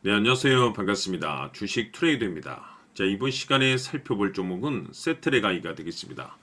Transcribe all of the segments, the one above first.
네, 안녕하세요. 반갑습니다. 주식 트레이더입니다. 자, 이번 시간에 살펴볼 종목은 세트레가이가 되겠습니다.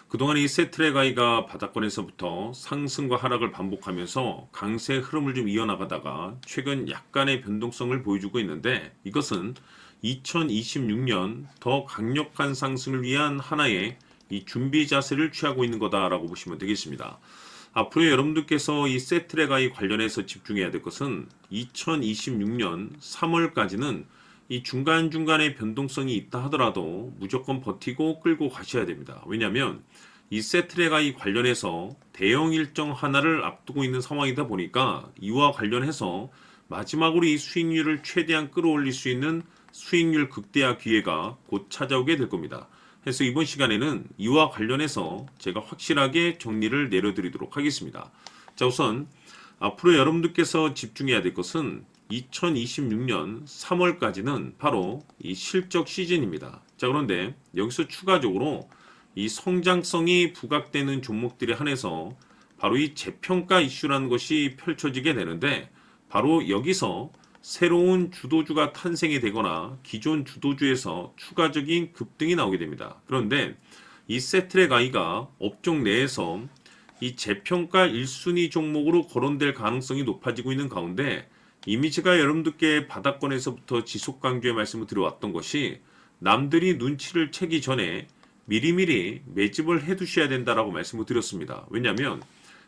그동안 이 세트레가이가 바닥권에서부터 상승과 하락을 반복하면서 강세 흐름을 좀 이어나가다가 최근 약간의 변동성을 보여주고 있는데, 이것은 2026년 더 강력한 상승을 위한 하나의 이 준비 자세를 취하고 있는 거다라고 보시면 되겠습니다. 앞으로 여러분들께서 이 세트레가이 관련해서 집중해야 될 것은 2026년 3월까지는 이 중간중간에 변동성이 있다 하더라도 무조건 버티고 끌고 가셔야 됩니다. 왜냐하면 이 세트레가이 관련해서 대형 일정 하나를 앞두고 있는 상황이다 보니까 이와 관련해서 마지막으로 이 수익률을 최대한 끌어올릴 수 있는 수익률 극대화 기회가 곧 찾아오게 될 겁니다. 그래서 이번 시간에는 이와 관련해서 제가 확실하게 정리를 내려드리도록 하겠습니다. 자, 우선 앞으로 여러분들께서 집중해야 될 것은 2026년 3월까지는 바로 이 실적 시즌입니다. 자, 그런데 여기서 추가적으로 이 성장성이 부각되는 종목들에 한해서 바로 이 재평가 이슈라는 것이 펼쳐지게 되는데, 바로 여기서 새로운 주도주가 탄생이 되거나 기존 주도주에서 추가적인 급등이 나오게 됩니다. 그런데 이 세트레가이가 업종 내에서 이 재평가 1순위 종목으로 거론될 가능성이 높아지고 있는 가운데, 이미 제가 여러분들께 바닥권에서부터 지속 강조의 말씀을 드려왔던 것이 남들이 눈치를 채기 전에 미리미리 매집을 해두셔야 된다라고 말씀을 드렸습니다. 왜냐하면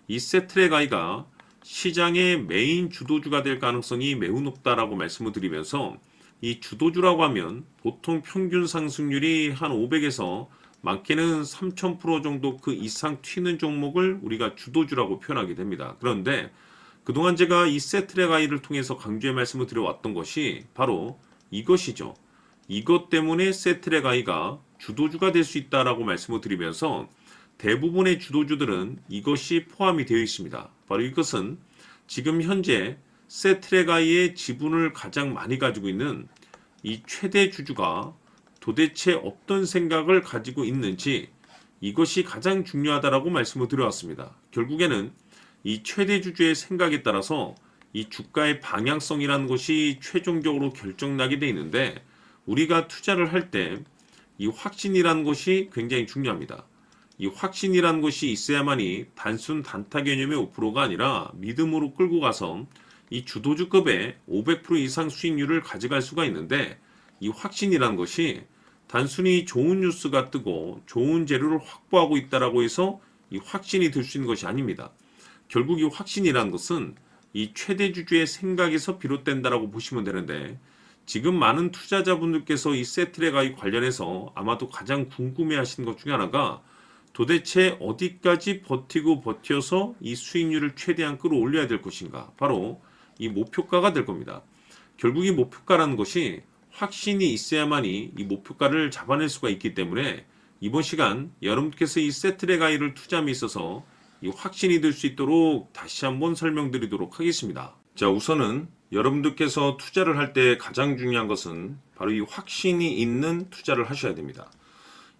이 세트레가이가 시장의 메인 주도주가 될 가능성이 매우 높다라고 말씀을 드리면서, 이 주도주라고 하면 보통 평균 상승률이 한 500에서 많게는 3000% 정도 그 이상 튀는 종목을 우리가 주도주라고 표현하게 됩니다. 그런데 그동안 제가 이 세트레가이를 통해서 강조의 말씀을 드려왔던 것이 바로 이것이죠. 이것 때문에 세트레가이가 주도주가 될 수 있다라고 말씀을 드리면서, 대부분의 주도주들은 이것이 포함이 되어 있습니다. 바로 이것은 지금 현재 세트레가이의 지분을 가장 많이 가지고 있는 이 최대 주주가 도대체 어떤 생각을 가지고 있는지, 이것이 가장 중요하다라고 말씀을 드려왔습니다. 결국에는 이 최대 주주의 생각에 따라서 이 주가의 방향성이라는 것이 최종적으로 결정나게 되어 있는데, 우리가 투자를 할 때 이 확신이라는 것이 굉장히 중요합니다. 이 확신이라는 것이 있어야만이 단순 단타 개념의 5%가 아니라 믿음으로 끌고 가서 이 주도주급의 500% 이상 수익률을 가져갈 수가 있는데, 이 확신이라는 것이 단순히 좋은 뉴스가 뜨고 좋은 재료를 확보하고 있다라고 해서 이 확신이 들 수 있는 것이 아닙니다. 결국 이 확신이라는 것은 이 최대 주주의 생각에서 비롯된다라고 보시면 되는데, 지금 많은 투자자분들께서 이 세트레가이 관련해서 아마도 가장 궁금해 하시는 것 중에 하나가, 도대체 어디까지 버티고 버텨서 이 수익률을 최대한 끌어올려야 될 것인가, 바로 이 목표가가 될 겁니다. 결국 이 목표가라는 것이 확신이 있어야만이 이 목표가를 잡아낼 수가 있기 때문에, 이번 시간 여러분께서 이 세트레가이를 투자함에 있어서 이 확신이 될 수 있도록 다시 한번 설명드리도록 하겠습니다. 자, 우선은 여러분들께서 투자를 할 때 가장 중요한 것은 바로 이 확신이 있는 투자를 하셔야 됩니다.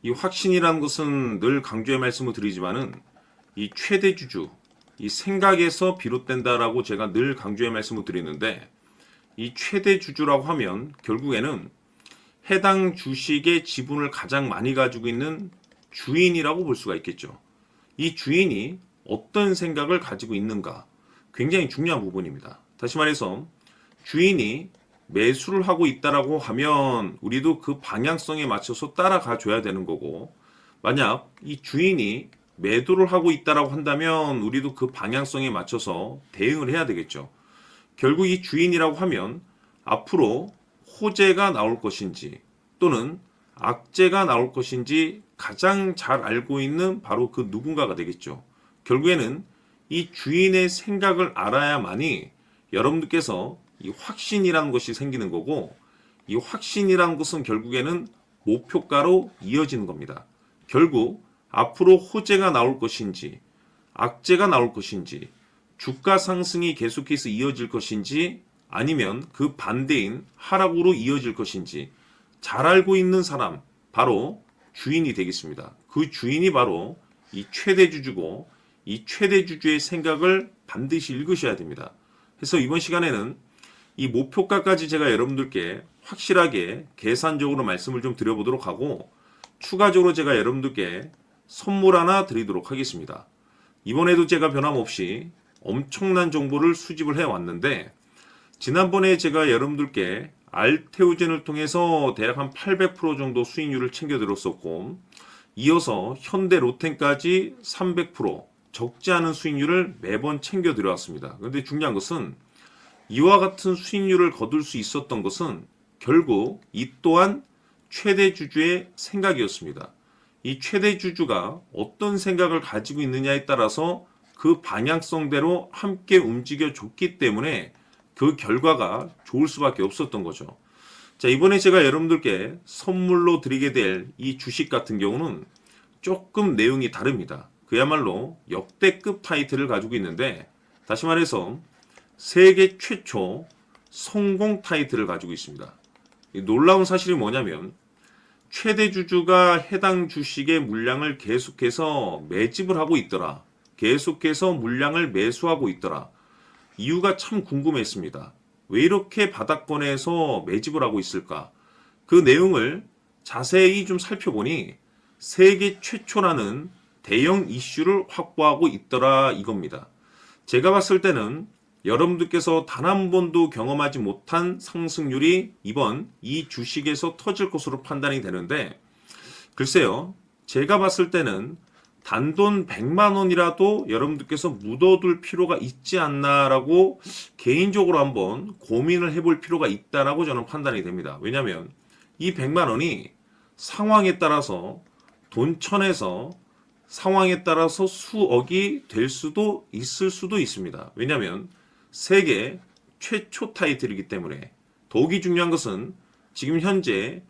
이 확신이라는 것은 늘 강조의 말씀을 드리지만은 이 최대 주주, 이 생각에서 비롯된다라고 제가 늘 강조의 말씀을 드리는데, 이 최대 주주라고 하면 결국에는 해당 주식의 지분을 가장 많이 가지고 있는 주인이라고 볼 수가 있겠죠. 이 주인이 어떤 생각을 가지고 있는가, 굉장히 중요한 부분입니다. 다시 말해서 주인이 매수를 하고 있다라고 하면 우리도 그 방향성에 맞춰서 따라가 줘야 되는 거고, 만약 이 주인이 매도를 하고 있다라고 한다면 우리도 그 방향성에 맞춰서 대응을 해야 되겠죠. 결국 이 주인이라고 하면 앞으로 호재가 나올 것인지 또는 악재가 나올 것인지 가장 잘 알고 있는 바로 그 누군가가 되겠죠. 결국에는 이 주인의 생각을 알아야만이 여러분들께서 이 확신이라는 것이 생기는 거고, 이 확신이라는 것은 결국에는 목표가로 이어지는 겁니다. 결국 앞으로 호재가 나올 것인지 악재가 나올 것인지, 주가 상승이 계속해서 이어질 것인지 아니면 그 반대인 하락으로 이어질 것인지 잘 알고 있는 사람, 바로 주인이 되겠습니다. 그 주인이 바로 이 최대 주주고, 이 최대 주주의 생각을 반드시 읽으셔야 됩니다. 그래서 이번 시간에는 이 목표가까지 제가 여러분들께 확실하게 계산적으로 말씀을 좀 드려보도록 하고, 추가적으로 제가 여러분들께 선물 하나 드리도록 하겠습니다. 이번에도 제가 변함없이 엄청난 정보를 수집을 해왔는데, 지난번에 제가 여러분들께 알테오젠을 통해서 대략 한 800% 정도 수익률을 챙겨드렸었고, 이어서 현대 로템까지 300% 적지 않은 수익률을 매번 챙겨드려왔습니다. 그런데 중요한 것은 이와 같은 수익률을 거둘 수 있었던 것은 결국 이 또한 최대 주주의 생각이었습니다. 이 최대 주주가 어떤 생각을 가지고 있느냐에 따라서 그 방향성대로 함께 움직여 줬기 때문에 그 결과가 좋을 수밖에 없었던 거죠. 자, 이번에 제가 여러분들께 선물로 드리게 될 이 주식 같은 경우는 조금 내용이 다릅니다. 그야말로 역대급 타이틀을 가지고 있는데, 다시 말해서 세계 최초 성공 타이틀을 가지고 있습니다. 놀라운 사실이 뭐냐면 최대 주주가 해당 주식의 물량을 계속해서 매집을 하고 있더라. 계속해서 물량을 매수하고 있더라. 이유가 참 궁금했습니다. 왜 이렇게 바닥권에서 매집을 하고 있을까? 그 내용을 자세히 좀 살펴보니 세계 최초라는 대형 이슈를 확보하고 있더라 이겁니다. 제가 봤을 때는 여러분들께서 단 한 번도 경험하지 못한 상승률이 이번 이 주식에서 터질 것으로 판단이 되는데, 글쎄요, 제가 봤을 때는 단돈 100만 원이라도 여러분들께서 묻어둘 필요가 있지 않나라고 개인적으로 한번 고민을 해볼 필요가 있다라고 저는 판단이 됩니다. 왜냐하면 이 100만 원이 상황에 따라서 돈천에서 상황에 따라서 수억이 될 수도 있을 수도 있습니다. 왜냐하면 세계 최초 타이틀이기 때문에. 더욱이 중요한 것은 지금 현재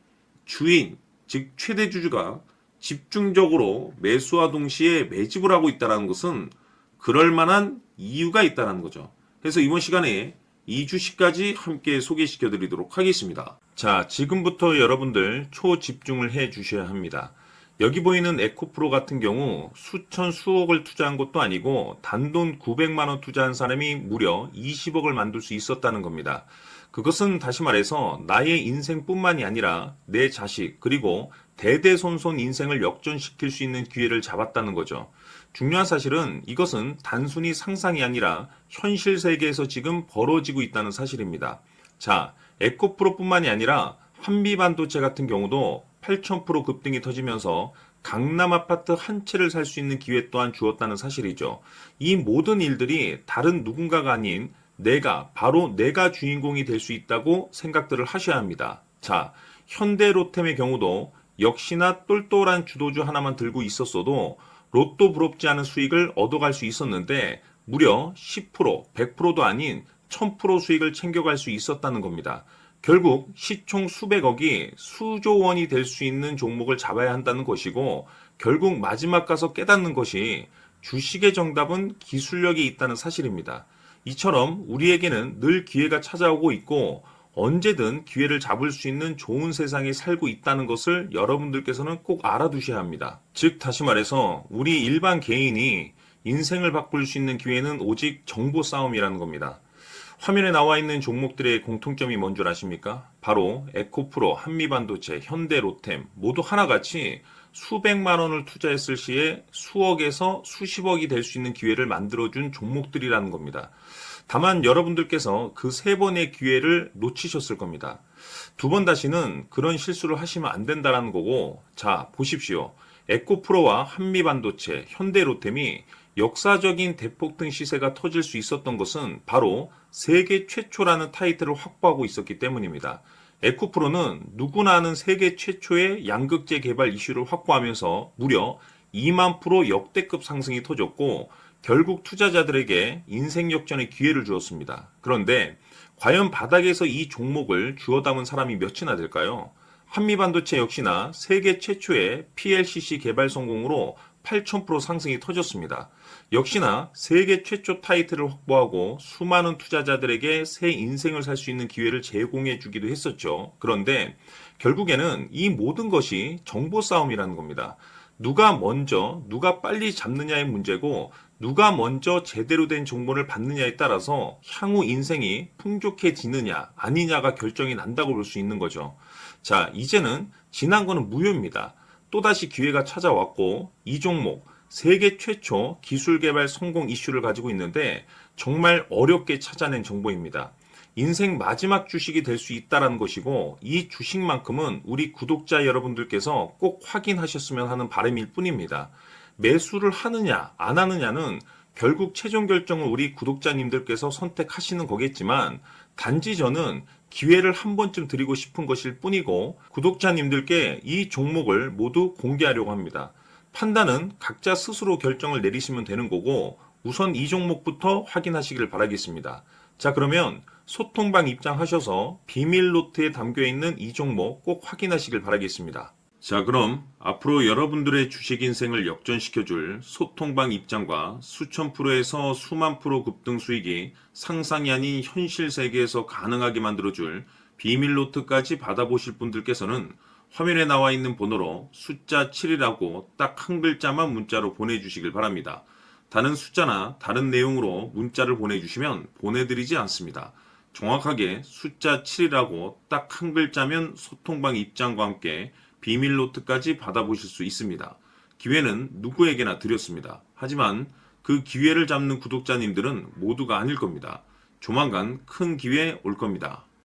주인, 즉 최대 주주가 집중적으로 매수와 동시에 매집을 하고 있다는 것은 그럴 만한 이유가 있다는 거죠. 그래서 이번 시간에 이 주식까지 함께 소개시켜 드리도록 하겠습니다. 자, 지금부터 여러분들 초집중을 해 주셔야 합니다. 여기 보이는 에코프로 같은 경우 수천 수억을 투자한 것도 아니고 단돈 900만 원 투자한 사람이 무려 20억을 만들 수 있었다는 겁니다. 그것은 다시 말해서 나의 인생뿐만이 아니라 내 자식 그리고 대대손손 인생을 역전시킬 수 있는 기회를 잡았다는 거죠. 중요한 사실은 이것은 단순히 상상이 아니라 현실 세계에서 지금 벌어지고 있다는 사실입니다. 자, 에코프로뿐만이 아니라 한미반도체 같은 경우도 8,000% 급등이 터지면서 강남 아파트 한 채를 살 수 있는 기회 또한 주었다는 사실이죠. 이 모든 일들이 다른 누군가가 아닌 바로 내가 주인공이 될 수 있다고 생각들을 하셔야 합니다. 자, 현대로템의 경우도 역시나 똘똘한 주도주 하나만 들고 있었어도 로또 부럽지 않은 수익을 얻어갈 수 있었는데 무려 10%, 100%도 아닌 1000% 수익을 챙겨갈 수 있었다는 겁니다. 결국 시총 수백억이 수조 원이 될 수 있는 종목을 잡아야 한다는 것이고, 결국 마지막 가서 깨닫는 것이 주식의 정답은 기술력이 있다는 사실입니다. 이처럼 우리에게는 늘 기회가 찾아오고 있고 언제든 기회를 잡을 수 있는 좋은 세상에 살고 있다는 것을 여러분들께서는 꼭 알아두셔야 합니다. 즉 다시 말해서 우리 일반 개인이 인생을 바꿀 수 있는 기회는 오직 정보 싸움이라는 겁니다. 화면에 나와 있는 종목들의 공통점이 뭔 줄 아십니까? 바로 에코프로, 한미반도체, 현대로템 모두 하나같이 수백만 원을 투자했을 시에 수억에서 수십억이 될 수 있는 기회를 만들어준 종목들이라는 겁니다. 다만 여러분들께서 그 세 번의 기회를 놓치셨을 겁니다. 두 번 다시는 그런 실수를 하시면 안 된다는 거고, 자 보십시오. 에코프로와 한미반도체, 현대로템이 역사적인 대폭등 시세가 터질 수 있었던 것은 바로 세계 최초라는 타이틀을 확보하고 있었기 때문입니다. 에코프로는 누구나 아는 세계 최초의 양극재 개발 이슈를 확보하면서 무려 2만 프로 역대급 상승이 터졌고 결국 투자자들에게 인생 역전의 기회를 주었습니다. 그런데 과연 바닥에서 이 종목을 주워 담은 사람이 몇이나 될까요? 한미반도체 역시나 세계 최초의 PLCC 개발 성공으로 8,000% 상승이 터졌습니다. 역시나 세계 최초 타이틀을 확보하고 수많은 투자자들에게 새 인생을 살 수 있는 기회를 제공해 주기도 했었죠. 그런데 결국에는 이 모든 것이 정보 싸움이라는 겁니다. 누가 먼저, 누가 빨리 잡느냐의 문제고, 누가 먼저 제대로 된 정보를 받느냐에 따라서 향후 인생이 풍족해지느냐, 아니냐가 결정이 난다고 볼 수 있는 거죠. 자, 이제는 지난 거는 무효입니다. 또다시 기회가 찾아왔고, 이 종목, 세계 최초 기술 개발 성공 이슈를 가지고 있는데, 정말 어렵게 찾아낸 정보입니다. 인생 마지막 주식이 될 수 있다는 것이고, 이 주식만큼은 우리 구독자 여러분들께서 꼭 확인하셨으면 하는 바람일 뿐입니다. 매수를 하느냐 안 하느냐는 결국 최종 결정을 우리 구독자님들께서 선택하시는 거겠지만, 단지 저는 기회를 한 번쯤 드리고 싶은 것일 뿐이고, 구독자님들께 이 종목을 모두 공개하려고 합니다. 판단은 각자 스스로 결정을 내리시면 되는 거고, 우선 이 종목부터 확인하시길 바라겠습니다. 자, 그러면 소통방 입장하셔서 비밀 노트에 담겨 있는 이 종목 꼭 확인하시길 바라겠습니다. 자, 그럼 앞으로 여러분들의 주식 인생을 역전시켜줄 소통방 입장과 수천 프로에서 수만 프로 급등 수익이 상상이 아닌 현실 세계에서 가능하게 만들어줄 비밀 노트까지 받아보실 분들께서는 화면에 나와 있는 번호로 숫자 7이라고 딱 한 글자만 문자로 보내주시길 바랍니다. 다른 숫자나 다른 내용으로 문자를 보내주시면 보내드리지 않습니다. 정확하게 숫자 7이라고 딱 한 글자면 소통방 입장과 함께 비밀 노트까지 받아보실 수 있습니다. 기회는 누구에게나 드렸습니다. 하지만 그 기회를 잡는 구독자님들은 모두가 아닐 겁니다. 조만간 큰 기회 올 겁니다.